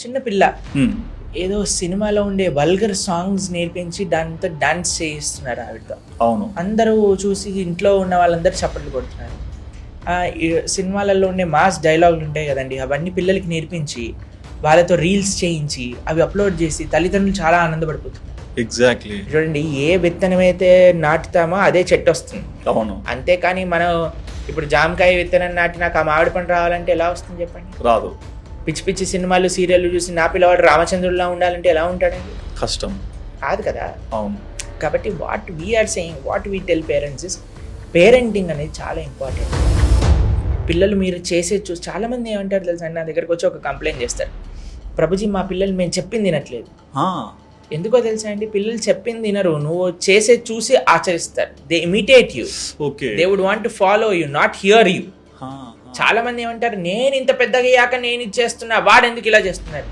చిన్న పిల్ల ఏదో సినిమాలో ఉండే వల్గర్ సాంగ్స్ నేర్పించి దాంతో డాన్స్ చేయిస్తున్నారు ఆవిడతో. అవును, అందరూ చూసి ఇంట్లో ఉన్న వాళ్ళందరూ చప్పట్లు కొడుతున్నారు. ఈ సినిమాలలో ఉండే మాస్ డైలాగులు ఉంటాయి కదండి, అవన్నీ పిల్లలకి నేర్పించి వాళ్ళతో రీల్స్ చేయించి అవి అప్లోడ్ చేసి తల్లిదండ్రులు చాలా ఆనందపడిపోతున్నారు. ఎగ్జాక్ట్లీ. చూడండి, ఏ విత్తనం అయితే నాటుతామో అదే చెట్టు వస్తుంది. అవును, అంతేకాని మనం ఇప్పుడు జామకాయ విత్తనం నాటి నాకు ఆ మామిడి పండు రావాలంటే ఎలా వస్తుంది చెప్పండి? రాదు. పిచ్చి పిచ్చి సినిమాలు సీరియల్ చూసి నా పిల్లవాడు రామచంద్రుడిలా ఉండాలంటే ఎలా ఉంటాడండి? కష్టం కాదు కదా. అవును. కాబట్టి what we are saying, what we tell parents is parenting అనేది చాలా ఇంపార్టెంట్. పిల్లలు మీరు చేసే చూసి చాలామంది ఏమంటారు తెలుసా, నా దగ్గరకు వచ్చి ఒక కంప్లైంట్ చేస్తారు, ప్రభుజీ మా పిల్లలు మేము చెప్పింది తినట్లేదు. ఎందుకో తెలుసా అండి, పిల్లలు చెప్పింది తినరు, నువ్వు చేసే చూసి ఆచరిస్తారు. They imitate you. Okay. They would want to follow you, not hear you. చాలా మంది ఏమంటారు, నేను ఇంత పెద్దగా అయ్యాక నేను ఇది చేస్తున్నా, వాడు ఎందుకు ఇలా చేస్తున్నారు?